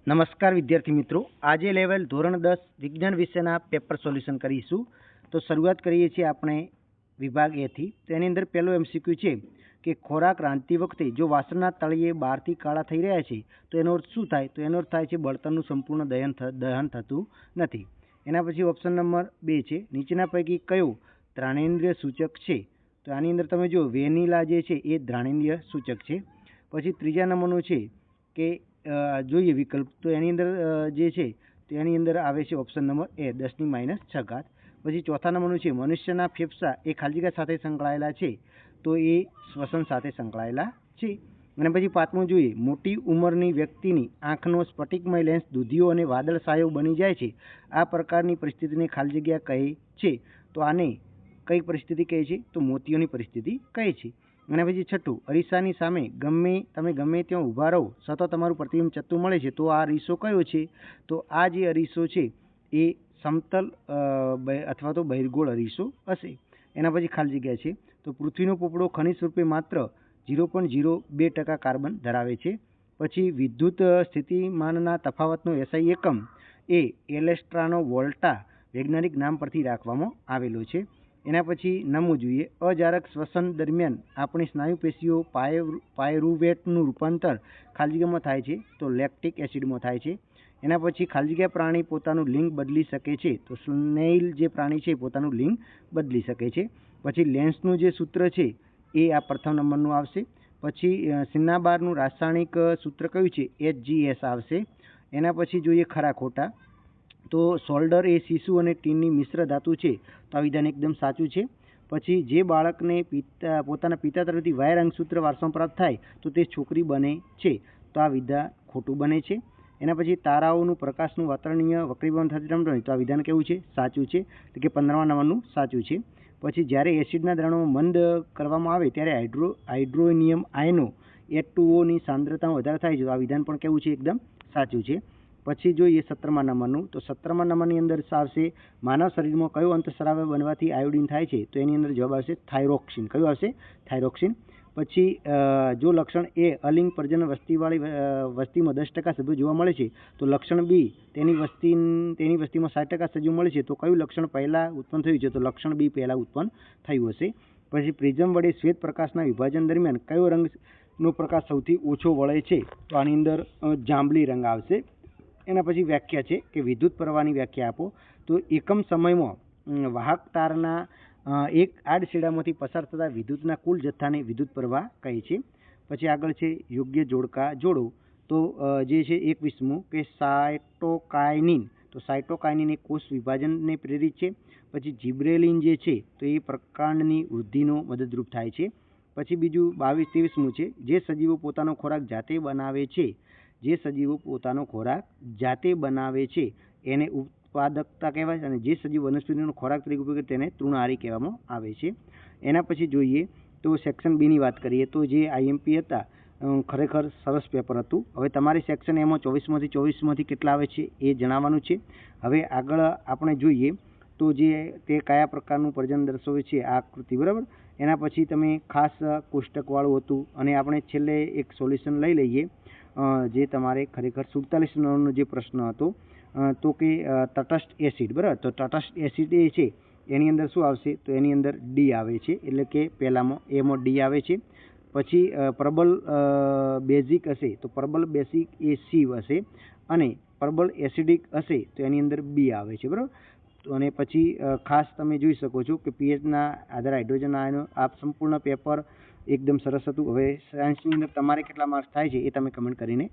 નમસ્કાર વિદ્યાર્થી મિત્રો, આજે લેવલ ધોરણ 10 વિજ્ઞાન વિષયના પેપર સોલ્યુશન કરીશું. તો શરૂઆત કરીએ છીએ આપણે વિભાગ એ થી. તેની અંદર પહેલો MCQ છે કે ખોરાક રાંધતી વખતે જો વાસણના તળિયે બહારથી કાળા થઈ રહ્યા છે તો એનો અર્થ શું થાય? તો એનો અર્થ થાય છે બળતણનું સંપૂર્ણ દહન થતું નથી. એના પછી ઓપ્શન નંબર 2 છે, નીચેના પૈકી કયો ઘ્રાણેન્દ્રિય સૂચક છે? તો આની અંદર તમે જો વેનીલા જે છે એ ઘ્રાણેન્દ્રિય સૂચક છે. પછી ત્રીજા નંબરનું છે કે જોઈએ વિકલ્પ, તો એની અંદર જે છે તો એની અંદર આવે છે ઓપ્શન નંબર એ 10⁻6. પછી ચોથા નંબરનું છે મનુષ્યના ફેફસા એ ખાલી જગ્યા સાથે સંકળાયેલા છે, તો એ શ્વસન સાથે સંકળાયેલા છે. અને પછી પાંચમું જોઈએ, મોટી ઉંમરની વ્યક્તિની આંખનો સ્ફટિકમય લેન્સ દૂધિયો અને વાદળછાયો બની જાય છે. આ પ્રકારની પરિસ્થિતિને ખાલી જગ્યા કહે છે. તો આને કઈ પરિસ્થિતિ કહે છે? તો મોતિયોની પરિસ્થિતિ કહે છે. અને પછી છઠ્ઠું, અરીસાની સામે તમે ગમે ત્યાં ઊભા રહો છતાં તમારું પ્રતિબિંબ ચત્તું મળે છે, તો આ અરીસો કયો છે? તો આ જે અરીસો છે એ સમતલ અથવા તો બહિર્ગોળ અરીસો હશે. એના પછી ખાલી જગ્યા છે, તો પૃથ્વીનો પોપડો ખનિજ સ્વરૂપે માત્ર 0.02% કાર્બન ધરાવે છે. પછી વિદ્યુત સ્થિતિમાનના તફાવતનો SI એકમ એ એલેસ્ટ્રાનો વોલ્ટા વૈજ્ઞાનિક નામ પરથી રાખવામાં આવેલો છે. એના પછી નમવું જોઈએ, અજારક શ્વસન દરમિયાન આપણી સ્નાયુ પેશીઓ પાયરુવેટનું રૂપાંતર ખાલી જગ્યામાં થાય છે, તો લેક્ટિક એસિડમાં થાય છે. એના પછી ખાલી જગ્યા પ્રાણી પોતાનું લિંગ બદલી શકે છે, તો સ્નેઇલ જે પ્રાણી છે પોતાનું લિંગ બદલી શકે છે. પછી લેન્સનું જે સૂત્ર છે એ આ પ્રથમ નંબરનું આવશે. પછી સિન્નાબારનું રાસાયણિક સૂત્ર કયું છે? HGS આવશે. એના પછી જોઈએ ખરા ખોટા, તો સોલ્ડર એ શીશુ અને ટીનની મિશ્ર ધાતુ છે, તો આ વિધાન એકદમ સાચું છે. પછી જે બાળકને પોતાના પિતા તરફથી વાય રંગસૂત્ર વારસામાં પ્રાપ્ત થાય તો તે છોકરી બને છે, તો આ વિધાન ખોટું બને છે. એના પછી તારાઓનું પ્રકાશનું વાતાવરણીય વક્રીભવન થતી, તો આ વિધાન કેવું છે? સાચું છે, તો કે 15મા નંબરનું સાચું છે. પછી જ્યારે એસિડના દ્રાવણો મંદ કરવામાં આવે ત્યારે હાઇડ્રોનિયમ આયનો H2O ની સાંદ્રતામાં વધારો થાય છે, તો આ વિધાન પણ કેવું છે? એકદમ સાચું છે. પછી જોઈએ 17મા નંબરનું, તો 17મા નંબરની અંદર આવશે માનવ શરીરમાં કયો અંતઃસ્રાવ બનવાથી આયોડિન થાય છે? તો એની અંદર જવાબ આવશે થાઇરોક્સિન. કયું આવશે? થાઇરોક્સિન. પછી જો લક્ષણ એ અલિંગ પ્રજનન વસ્તીમાં 10% સભ્યો જોવા મળે છે, તો લક્ષણ બી તેની વસ્તીમાં 60% સજીવ મળે છે, તો કયું લક્ષણ પહેલાં ઉત્પન્ન થયું છે? તો લક્ષણ બી પહેલાં ઉત્પન્ન થયું હશે. પછી પ્રિઝમ વડે શ્વેત પ્રકાશના વિભાજન દરમિયાન કયો રંગનો પ્રકાશ સૌથી ઓછો વળે છે? તો આની અંદર જાંબલી રંગ આવશે. એના પછી વ્યાખ્યા છે કે વિદ્યુત પ્રવાહની વ્યાખ્યા આપો. તો એકમ સમયમાં વાહક તારના એક આડછેડામાંથી પસાર થતા વિદ્યુતના કુલ જથ્થાને વિદ્યુત પ્રવાહ કહે છે. પછી આગળ છે યોગ્ય જોડકા જોડો. તો જે છે 21મું કે સાયટોકાઇનિન, તો સાયટોકાઇનિન એ કોષ વિભાજનને પ્રેરિત છે. પછી જીબ્રેલિન જે છે તો એ પ્રકાંડની વૃદ્ધિનો મદદરૂપ થાય છે. પછી બીજું 23મું છે, જે સજીવો પોતાનો ખોરાક જાતે બનાવે છે એને ઉત્પાદકતા કહેવાય છે, અને જે સજીવ વનસ્પતિનો ખોરાક તરીકે ઉપયોગ કરે તેને તૃણહારી કહેવામાં આવે છે. એના પછી જોઈએ તો સેક્શન બીની વાત કરીએ, તો જે IMP હતા ખરેખર સરસ પેપર હતું. હવે તમારી સેક્શન એમાં 24માંથી કેટલા આવે છે એ જણાવવાનું છે. હવે આગળ આપણે જોઈએ તો જે તે કયા પ્રકારનું પ્રજનન દર્શાવે છે આ આકૃતિ, બરાબર. એના પછી તમે ખાસ કોષ્ટકવાળું હતું, અને આપણે છેલ્લે એક સોલ્યુશન લઈ લઈએ જે તમારે ખરેખર 47 નંબરનો જે પ્રશ્ન હતો, તો કે તટસ્થ એસિડ, બરાબર. તો તટસ્થ એસિડ એ છે એની અંદર શું આવશે? તો એની અંદર ડી આવે છે, એટલે કે પહેલામાં એમાં ડી આવે છે. પછી પ્રબલ બેઝિક હશે તો પ્રબલ બેઝિક એ સી હશે, અને પ્રબલ એસિડિક હશે તો એની અંદર બી આવે છે, બરાબર. અને પછી ખાસ તમે જોઈ શકો છો કે પીએચના આધારે હાઇડ્રોજન આયનો આ સંપૂર્ણ પેપર એકદમ સરસ હતું. હવે સાયન્સની અંદર તમારે કેટલા માર્ક્સ થાય છે એ તમે કમેન્ટ કરીને